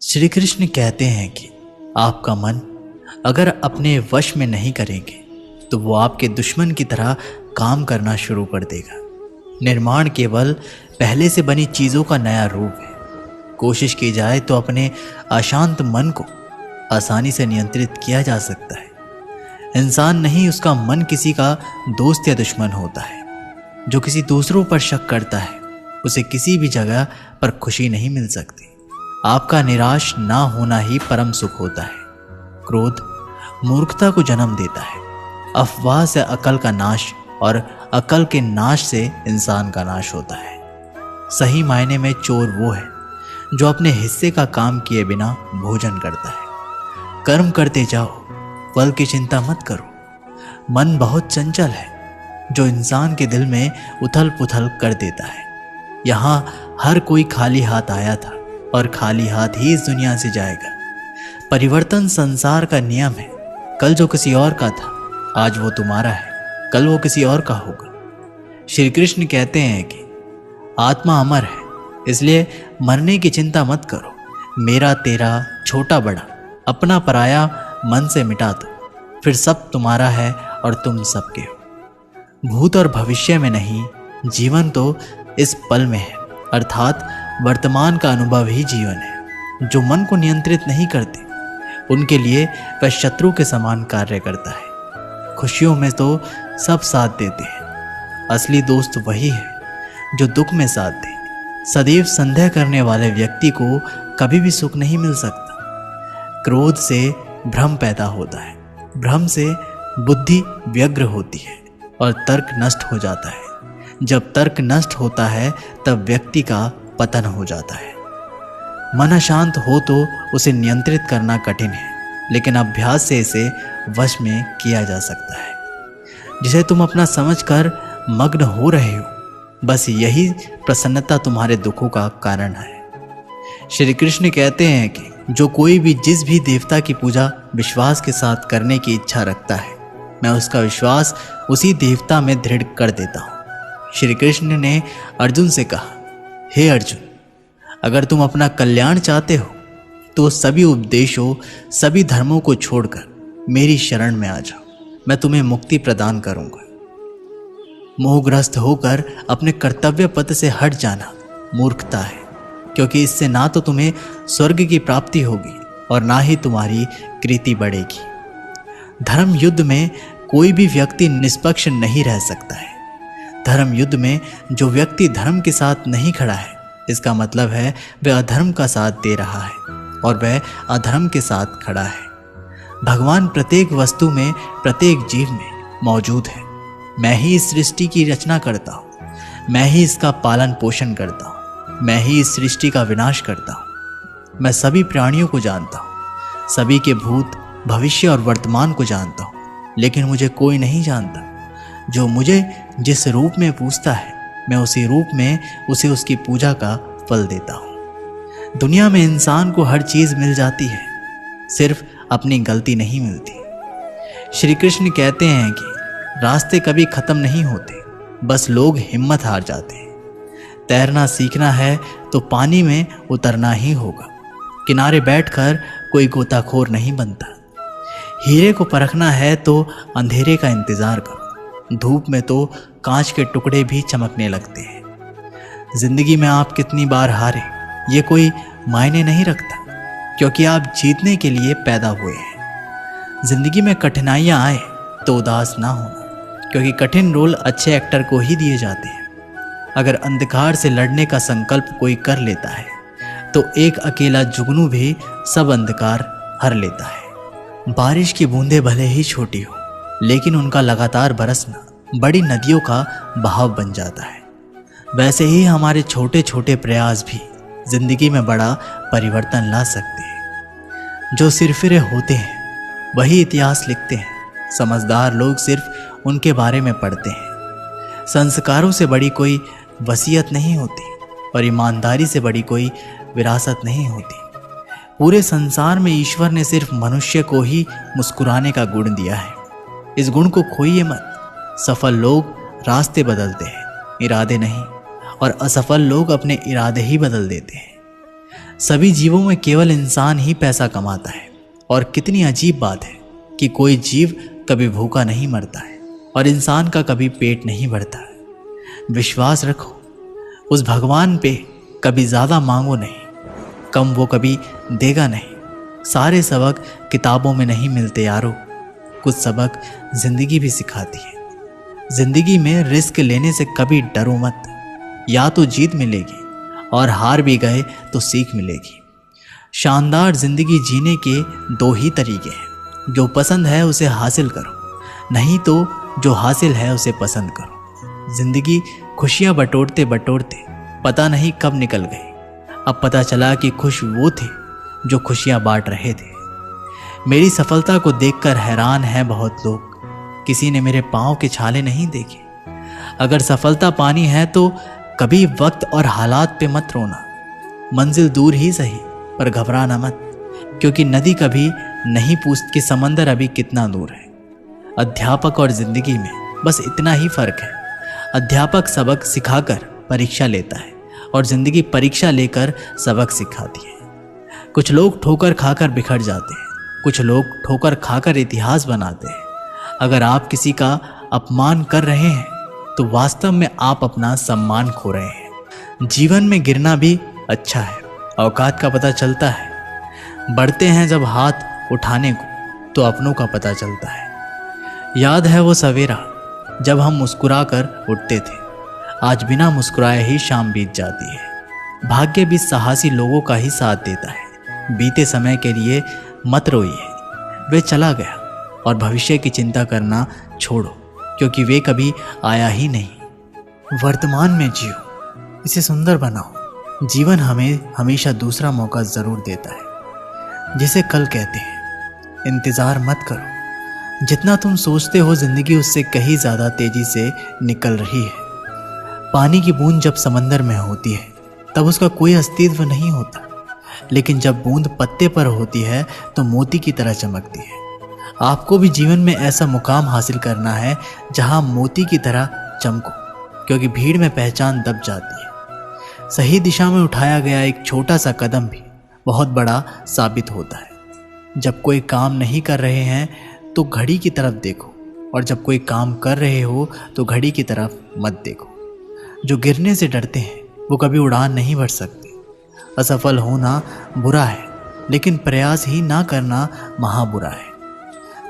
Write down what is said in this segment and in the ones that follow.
श्री कृष्ण कहते हैं कि आपका मन अगर अपने वश में नहीं करेंगे तो वो आपके दुश्मन की तरह काम करना शुरू कर देगा। निर्माण केवल पहले से बनी चीज़ों का नया रूप है। कोशिश की जाए तो अपने अशांत मन को आसानी से नियंत्रित किया जा सकता है। इंसान नहीं, उसका मन किसी का दोस्त या दुश्मन होता है। जो किसी दूसरों पर शक करता है उसे किसी भी जगह पर खुशी नहीं मिल सकती। आपका निराश ना होना ही परम सुख होता है। क्रोध मूर्खता को जन्म देता है। अफवाह से अकल का नाश और अकल के नाश से इंसान का नाश होता है। सही मायने में चोर वो है जो अपने हिस्से का काम किए बिना भोजन करता है। कर्म करते जाओ, फल की चिंता मत करो। मन बहुत चंचल है जो इंसान के दिल में उथल पुथल कर देता है। यहाँ हर कोई खाली हाथ आया था और खाली हाथ ही इस दुनिया से जाएगा। परिवर्तन संसार का नियम है। कल जो किसी और का था आज वो तुम्हारा है, कल वो किसी और का होगा। श्री कृष्ण कहते हैं कि आत्मा अमर है, इसलिए मरने की चिंता मत करो। मेरा तेरा छोटा बड़ा अपना पराया मन से मिटा दो, फिर सब तुम्हारा है और तुम सबके हो। भूत और भविष्य में नहीं, जीवन तो इस पल में है, अर्थात वर्तमान का अनुभव ही जीवन है। जो मन को नियंत्रित नहीं करते उनके लिए वह शत्रु के समान कार्य करता है। खुशियों में तो सब साथ देते हैं, असली दोस्त वही है जो दुख में साथ दे। सदैव संदेह करने वाले व्यक्ति को कभी भी सुख नहीं मिल सकता। क्रोध से भ्रम पैदा होता है, भ्रम से बुद्धि व्यग्र होती है और तर्क नष्ट हो जाता है। जब तर्क नष्ट होता है तब व्यक्ति का पतन हो जाता है। मन अशांत हो तो उसे नियंत्रित करना कठिन है, लेकिन अभ्यास से इसे वश में किया जा सकता है। जिसे तुम अपना समझकर मग्न हो रहे हो, बस यही प्रसन्नता तुम्हारे दुखों का कारण है। श्री कृष्ण कहते हैं कि जो कोई भी जिस भी देवता की पूजा विश्वास के साथ करने की इच्छा रखता है, मैं उसका विश्वास उसी देवता में दृढ़ कर देता हूँ। श्री कृष्ण ने अर्जुन से कहा, हे अर्जुन, अगर तुम अपना कल्याण चाहते हो तो सभी उपदेशों, सभी धर्मों को छोड़कर मेरी शरण में आ जाओ, मैं तुम्हें मुक्ति प्रदान करूंगा। मोहग्रस्त होकर अपने कर्तव्य पथ से हट जाना मूर्खता है, क्योंकि इससे ना तो तुम्हें स्वर्ग की प्राप्ति होगी और ना ही तुम्हारी कृति बढ़ेगी। धर्म युद्ध में कोई भी व्यक्ति निष्पक्ष नहीं रह सकता है। धर्म युद्ध में जो व्यक्ति धर्म के साथ नहीं खड़ा है, इसका मतलब है वह अधर्म का साथ दे रहा है और वह अधर्म के साथ खड़ा है। भगवान प्रत्येक वस्तु में, प्रत्येक जीव में मौजूद है। मैं ही इस सृष्टि की रचना करता हूँ, मैं ही इसका पालन पोषण करता हूँ, मैं ही इस सृष्टि का विनाश करता हूँ। मैं सभी प्राणियों को जानता हूँ, सभी के भूत, भविष्य और वर्तमान को जानता हूँ, लेकिन मुझे कोई नहीं जानता। जो मुझे जिस रूप में पूजता है, मैं उसी रूप में उसे उसकी पूजा का फल देता हूँ। दुनिया में इंसान को हर चीज़ मिल जाती है, सिर्फ अपनी गलती नहीं मिलती। श्री कृष्ण कहते हैं कि रास्ते कभी खत्म नहीं होते, बस लोग हिम्मत हार जाते हैं। तैरना सीखना है तो पानी में उतरना ही होगा। किनारे बैठकर कोई गोताखोर नहीं बनता। हीरे को परखना है तो अंधेरे का इंतजार करो। धूप में तो कांच के टुकड़े भी चमकने लगते हैं। जिंदगी में आप कितनी बार हारे ये कोई मायने नहीं रखता, क्योंकि आप जीतने के लिए पैदा हुए हैं। जिंदगी में कठिनाइयां आए तो उदास ना होना, क्योंकि कठिन रोल अच्छे एक्टर को ही दिए जाते हैं। अगर अंधकार से लड़ने का संकल्प कोई कर लेता है तो एक अकेला जुगनू भी सब अंधकार हर लेता है। बारिश की बूंदें भले ही छोटी हो, लेकिन उनका लगातार बरसना बड़ी नदियों का बहाव बन जाता है। वैसे ही हमारे छोटे छोटे प्रयास भी जिंदगी में बड़ा परिवर्तन ला सकते हैं। जो सिरफिरे होते हैं वही इतिहास लिखते हैं। समझदार लोग सिर्फ उनके बारे में पढ़ते हैं। संस्कारों से बड़ी कोई वसीयत नहीं होती और ईमानदारी से बड़ी कोई विरासत नहीं होती। पूरे संसार में ईश्वर ने सिर्फ मनुष्य को ही मुस्कुराने का गुण दिया है। इस गुण को खोइए मत। सफल लोग रास्ते बदलते हैं, इरादे नहीं, और असफल लोग अपने इरादे ही बदल देते हैं। सभी जीवों में केवल इंसान ही पैसा कमाता है। और कितनी अजीब बात है कि कोई जीव कभी भूखा नहीं मरता है और इंसान का कभी पेट नहीं भरता है। विश्वास रखो उस भगवान पे, कभी ज़्यादा मांगो नहीं, कम वो कभी देगा नहीं। सारे सबक किताबों में नहीं मिलते यारो, कुछ सबक ज़िंदगी भी सिखाती है। ज़िंदगी में रिस्क लेने से कभी डरो मत, या तो जीत मिलेगी और हार भी गए तो सीख मिलेगी। शानदार ज़िंदगी जीने के दो ही तरीके हैं, जो पसंद है उसे हासिल करो, नहीं तो जो हासिल है उसे पसंद करो। ज़िंदगी खुशियाँ बटोरते बटोरते पता नहीं कब निकल गई। अब पता चला कि खुश वो थे जो खुशियाँ बांट रहे थे। मेरी सफलता को देखकर हैरान हैं बहुत लोग, किसी ने मेरे पाँव के छाले नहीं देखे। अगर सफलता पानी है तो कभी वक्त और हालात पे मत रोना। मंजिल दूर ही सही पर घबराना मत, क्योंकि नदी कभी नहीं पूछती कि समंदर अभी कितना दूर है। अध्यापक और जिंदगी में बस इतना ही फर्क है। अध्यापक सबक सिखाकर परीक्षा लेता है और जिंदगी परीक्षा लेकर सबक सिखाती है। कुछ लोग ठोकर खाकर बिखर जाते हैं, कुछ लोग ठोकर खाकर इतिहास बनाते हैं। अगर आप किसी का अपमान कर रहे हैं तो वास्तव में आप अपना सम्मान खो रहे हैं। जीवन में गिरना भी अच्छा है, औकात का पता चलता है। बढ़ते हैं जब हाथ उठाने को तो अपनों का पता चलता है। याद है वो सवेरा जब हम मुस्कुरा कर उठते थे, आज बिना मुस्कुराए ही शाम बीत जाती है। भाग्य भी साहसी लोगों का ही साथ देता है। बीते समय के लिए मत रोइए, वे चला गया, और भविष्य की चिंता करना छोड़ो, क्योंकि वे कभी आया ही नहीं। वर्तमान में जियो, इसे सुंदर बनाओ। जीवन हमें हमेशा दूसरा मौका ज़रूर देता है। जिसे कल कहते हैं, इंतज़ार मत करो। जितना तुम सोचते हो ज़िंदगी उससे कहीं ज़्यादा तेज़ी से निकल रही है। पानी की बूंद जब समंदर में होती है तब उसका कोई अस्तित्व नहीं होता, लेकिन जब बूंद पत्ते पर होती है तो मोती की तरह चमकती है। आपको भी जीवन में ऐसा मुकाम हासिल करना है जहां मोती की तरह चमको, क्योंकि भीड़ में पहचान दब जाती है। सही दिशा में उठाया गया एक छोटा सा कदम भी बहुत बड़ा साबित होता है। जब कोई काम नहीं कर रहे हैं तो घड़ी की तरफ देखो, और जब कोई काम कर रहे हो तो घड़ी की तरफ मत देखो। जो गिरने से डरते हैं वो कभी उड़ान नहीं भर सकते। असफल होना बुरा है, लेकिन प्रयास ही ना करना महाबुरा है।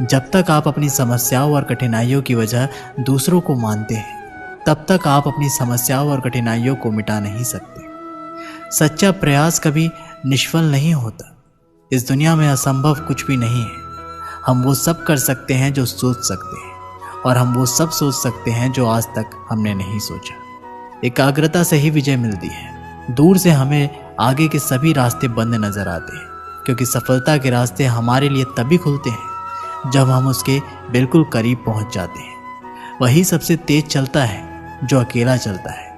जब तक आप अपनी समस्याओं और कठिनाइयों की वजह दूसरों को मानते हैं, तब तक आप अपनी समस्याओं और कठिनाइयों को मिटा नहीं सकते। सच्चा प्रयास कभी निष्फल नहीं होता। इस दुनिया में असंभव कुछ भी नहीं है। हम वो सब कर सकते हैं जो सोच सकते हैं, और हम वो सब सोच सकते हैं जो आज तक हमने नहीं सोचा। एकाग्रता से ही विजय मिलती है। दूर से हमें आगे के सभी रास्ते बंद नजर आते हैं, क्योंकि सफलता के रास्ते हमारे लिए तभी खुलते हैं जब हम उसके बिल्कुल करीब पहुंच जाते हैं। वही सबसे तेज चलता है जो अकेला चलता है।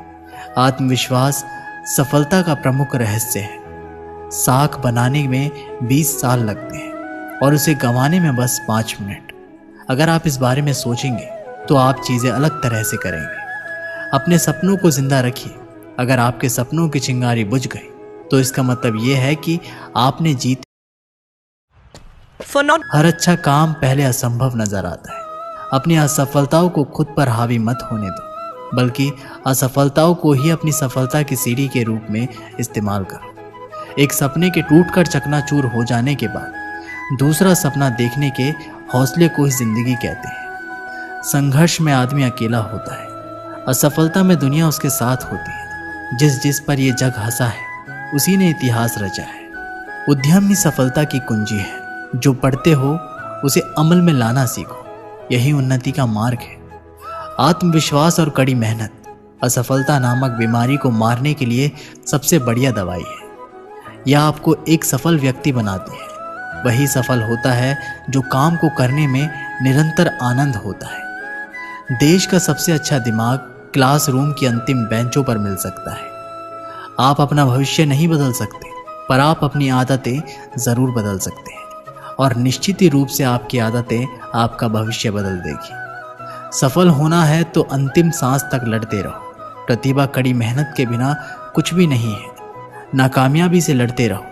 आत्मविश्वास सफलता का प्रमुख रहस्य है। साख बनाने में 20 साल लगते हैं और उसे गंवाने में बस 5 मिनट। अगर आप इस बारे में सोचेंगे तो आप चीज़ें अलग तरह से करेंगे। अपने सपनों को जिंदा रखिए। अगर आपके सपनों की चिंगारी बुझ गई तो इसका मतलब यह है कि आपने जीत। हर अच्छा काम पहले असंभव नजर आता है। अपनी असफलताओं को खुद पर हावी मत होने दो, बल्कि असफलताओं को ही अपनी सफलता की सीढ़ी के रूप में इस्तेमाल करो। एक सपने के टूटकर चकनाचूर हो जाने के बाद दूसरा सपना देखने के हौसले को ही जिंदगी कहते हैं। संघर्ष में आदमी अकेला होता है, असफलता में दुनिया उसके साथ होती है। जिस जिस पर यह जग हंसा है उसी ने इतिहास रचा है। उद्यम ही सफलता की कुंजी है। जो पढ़ते हो उसे अमल में लाना सीखो, यही उन्नति का मार्ग है। आत्मविश्वास और कड़ी मेहनत असफलता नामक बीमारी को मारने के लिए सबसे बढ़िया दवाई है। यह आपको एक सफल व्यक्ति बनाती है। वही सफल होता है जो काम को करने में निरंतर आनंद होता है। देश का सबसे अच्छा दिमाग क्लासरूम की अंतिम बेंचों पर मिल सकता है। आप अपना भविष्य नहीं बदल सकते, पर आप अपनी आदतें ज़रूर बदल सकते हैं, और निश्चित ही रूप से आपकी आदतें आपका भविष्य बदल देगी। सफल होना है तो अंतिम सांस तक लड़ते रहो। प्रतिभा कड़ी मेहनत के बिना कुछ भी नहीं है। नाकामयाबी से लड़ते रहो,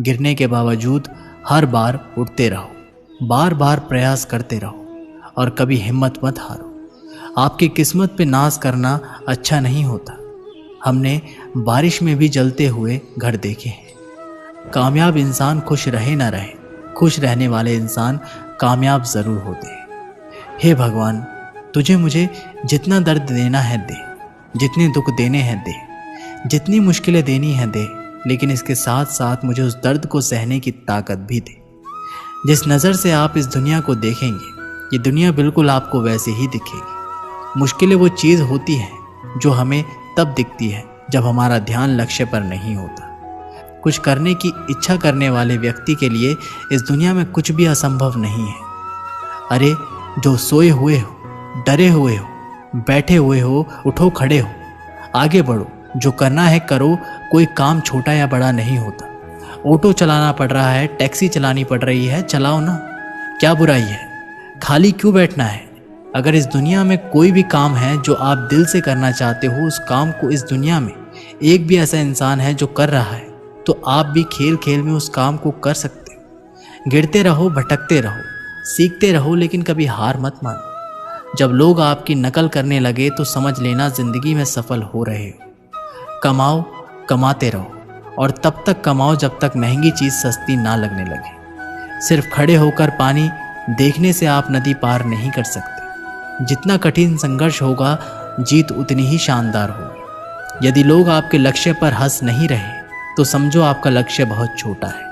गिरने के बावजूद हर बार उठते रहो, बार बार प्रयास करते रहो और कभी हिम्मत मत हारो। आपकी किस्मत पे नाज करना अच्छा नहीं होता। हमने बारिश में भी जलते हुए घर देखे हैं। कामयाब इंसान खुश रहे ना रहे, खुश रहने वाले इंसान कामयाब ज़रूर होते हैं। हे भगवान, तुझे मुझे जितना दर्द देना है दे, जितने दुख देने हैं दे, जितनी मुश्किलें देनी है दे, लेकिन इसके साथ साथ मुझे उस दर्द को सहने की ताकत भी दे। जिस नज़र से आप इस दुनिया को देखेंगे, ये दुनिया बिल्कुल आपको वैसे ही दिखेगी। मुश्किलें वो चीज़ होती है जो हमें तब दिखती है जब हमारा ध्यान लक्ष्य पर नहीं होता। कुछ करने की इच्छा करने वाले व्यक्ति के लिए इस दुनिया में कुछ भी असंभव नहीं है। अरे जो सोए हुए हो, डरे हुए हो, बैठे हुए हो, उठो खड़े हो, आगे बढ़ो, जो करना है करो। कोई काम छोटा या बड़ा नहीं होता। ऑटो चलाना पड़ रहा है, टैक्सी चलानी पड़ रही है, चलाओ ना, क्या बुराई है? खाली क्यों बैठना है? अगर इस दुनिया में कोई भी काम है जो आप दिल से करना चाहते हो, उस काम को इस दुनिया में एक भी ऐसा इंसान है जो कर रहा है, तो आप भी खेल खेल में उस काम को कर सकते हो। गिरते रहो, भटकते रहो, सीखते रहो, लेकिन कभी हार मत मानो। जब लोग आपकी नकल करने लगे तो समझ लेना ज़िंदगी में सफल हो रहे हो। कमाओ, कमाते रहो और तब तक कमाओ जब तक महंगी चीज़ सस्ती ना लगने लगे। सिर्फ खड़े होकर पानी देखने से आप नदी पार नहीं कर सकते। जितना कठिन संघर्ष होगा, जीत उतनी ही शानदार होगी। यदि लोग आपके लक्ष्य पर हंस नहीं रहे तो समझो आपका लक्ष्य बहुत छोटा है।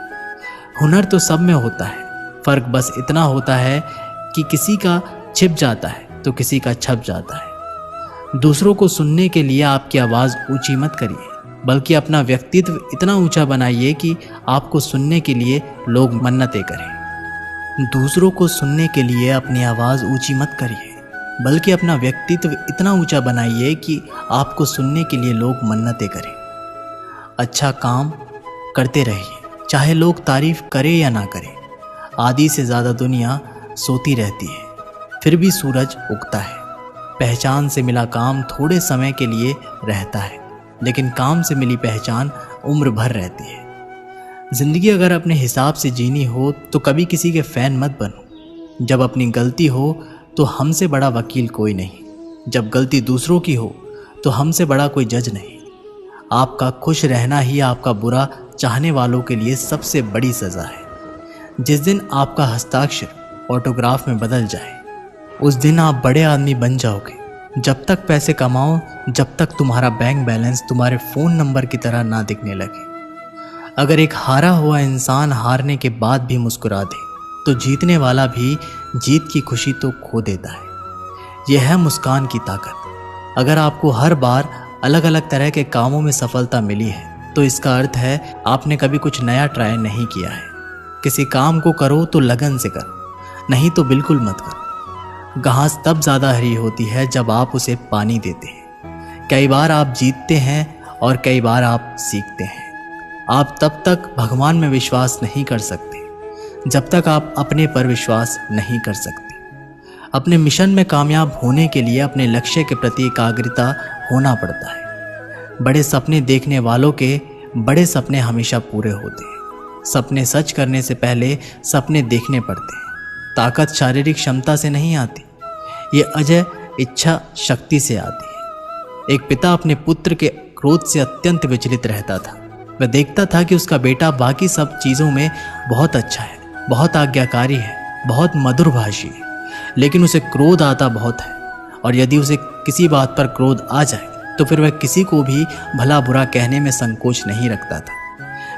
हुनर तो सब में होता है, फ़र्क बस इतना होता है कि किसी का छिप जाता है तो किसी का छप जाता है। दूसरों को सुनने के लिए आपकी आवाज़ ऊंची मत करिए, बल्कि अपना व्यक्तित्व इतना ऊंचा बनाइए कि आपको सुनने के लिए लोग मन्नतें करें। दूसरों को सुनने के लिए अपनी आवाज़ ऊंची मत करिए, बल्कि अपना व्यक्तित्व इतना ऊंचा बनाइए कि आपको सुनने के लिए लोग मन्नतें करें। अच्छा काम करते रहिए, चाहे लोग तारीफ करें या ना करें। आधी से ज़्यादा दुनिया सोती रहती है, फिर भी सूरज उगता है। पहचान से मिला काम थोड़े समय के लिए रहता है, लेकिन काम से मिली पहचान उम्र भर रहती है। ज़िंदगी अगर अपने हिसाब से जीनी हो तो कभी किसी के फ़ैन मत बनो। जब अपनी गलती हो तो हमसे बड़ा वकील कोई नहीं। जब गलती दूसरों की हो तो हमसे बड़ा कोई जज नहीं। आपका खुश रहना ही आपका बुरा चाहने वालों के लिए सबसे बड़ी सज़ा है। जिस दिन आपका हस्ताक्षर ऑटोग्राफ में बदल जाए, उस दिन आप बड़े आदमी बन जाओगे। जब तक पैसे कमाओ, जब तक तुम्हारा बैंक बैलेंस तुम्हारे फ़ोन नंबर की तरह ना दिखने लगे। अगर एक हारा हुआ इंसान हारने के बाद भी मुस्कुरा दे तो जीतने वाला भी जीत की खुशी तो खो देता है। यह है मुस्कान की ताकत। अगर आपको हर बार अलग अलग तरह के कामों में सफलता मिली है तो इसका अर्थ है आपने कभी कुछ नया ट्राई नहीं किया है। किसी काम को करो तो लगन से करो, नहीं तो बिल्कुल मत करो। घास तब ज़्यादा हरी होती है जब आप उसे पानी देते हैं। कई बार आप जीतते हैं और कई बार आप सीखते हैं। आप तब तक भगवान में विश्वास नहीं कर सकते जब तक आप अपने पर विश्वास नहीं कर सकते। अपने मिशन में कामयाब होने के लिए अपने लक्ष्य के प्रति एकाग्रता होना पड़ता है। बड़े सपने देखने वालों के बड़े सपने हमेशा पूरे होते हैं। सपने सच करने से पहले सपने देखने पड़ते हैं। ताकत शारीरिक क्षमता से नहीं आती, ये अजय इच्छा शक्ति से आती है। एक पिता अपने पुत्र के क्रोध से अत्यंत विचलित रहता था। वह देखता था कि उसका बेटा बाकी सब चीज़ों में बहुत अच्छा है, बहुत आज्ञाकारी है, बहुत मधुरभाषी है, लेकिन उसे क्रोध आता बहुत है। और यदि उसे किसी बात पर क्रोध आ जाए तो फिर वह किसी को भी भला बुरा कहने में संकोच नहीं रखता था।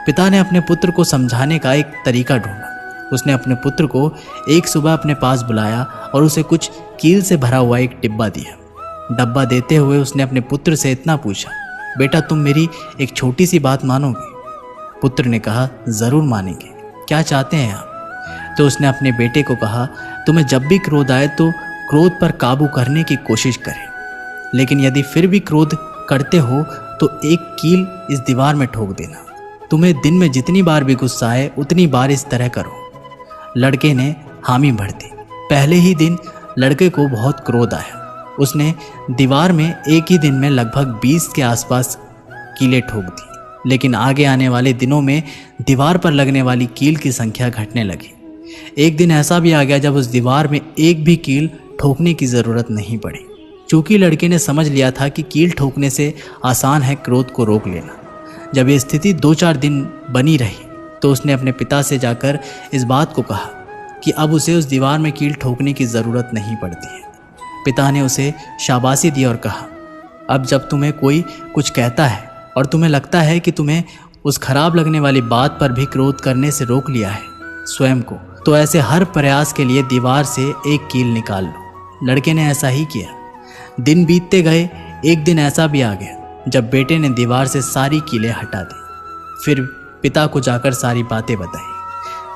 पिता ने अपने पुत्र को समझाने का एक तरीका ढूंढा। उसने अपने पुत्र को एक सुबह अपने पास बुलाया और उसे कुछ कील से भरा हुआ एक डिब्बा दिया। डब्बा देते हुए उसने अपने पुत्र से इतना पूछा, बेटा तुम मेरी एक छोटी सी बात मानोगे? पुत्र ने कहा, ज़रूर मानेंगे, क्या चाहते हैं आप? तो उसने अपने बेटे को कहा, तुम्हें जब भी क्रोध आए तो क्रोध पर काबू करने की कोशिश करें, लेकिन यदि फिर भी क्रोध करते हो तो एक कील इस दीवार में ठोक देना। तुम्हें दिन में जितनी बार भी गुस्सा आए उतनी बार इस तरह करो। लड़के ने हामी भर दी। पहले ही दिन लड़के को बहुत क्रोध आया। उसने दीवार में एक ही दिन में लगभग 20 के आसपास कीलें ठोक दी, लेकिन आगे आने वाले दिनों में दीवार पर लगने वाली कील की संख्या घटने लगी। एक दिन ऐसा भी आ गया जब उस दीवार में एक भी कील ठोकने की ज़रूरत नहीं पड़ी, क्योंकि लड़के ने समझ लिया था कि कील ठोकने से आसान है क्रोध को रोक लेना। जब ये स्थिति 2-4 दिन बनी रही तो उसने अपने पिता से जाकर इस बात को कहा कि अब उसे उस दीवार में कील ठोकने की ज़रूरत नहीं पड़ती है। पिता ने उसे शाबाशी दी और कहा, अब जब तुम्हें कोई कुछ कहता है और तुम्हें लगता है कि तुम्हें उस खराब लगने वाली बात पर भी क्रोध करने से रोक लिया है स्वयं को, तो ऐसे हर प्रयास के लिए दीवार से एक कील निकाल लो। लड़के ने ऐसा ही किया। दिन बीतते गए। एक दिन ऐसा भी आ गया जब बेटे ने दीवार से सारी कीलें हटा दी। फिर पिता को जाकर सारी बातें बताई।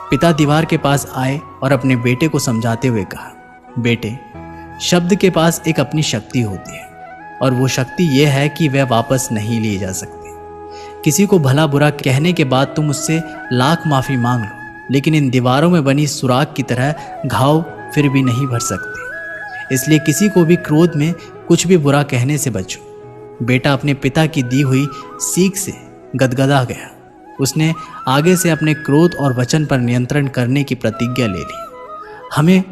पिता दीवार के पास आए और अपने बेटे को समझाते हुए कहा, बेटे, शब्द के पास एक अपनी शक्ति होती है और वो शक्ति ये है कि वह वापस नहीं ली जा सकती। किसी को भला बुरा कहने के बाद तुम उससे लाख माफ़ी मांग लो, लेकिन इन दीवारों में बनी सुराख की तरह घाव फिर भी नहीं भर सकते। इसलिए किसी को भी क्रोध में कुछ भी बुरा कहने से बचो। बेटा अपने पिता की दी हुई सीख से गदगदा गया। उसने आगे से अपने क्रोध और वचन पर नियंत्रण करने की प्रतिज्ञा ले ली। हमें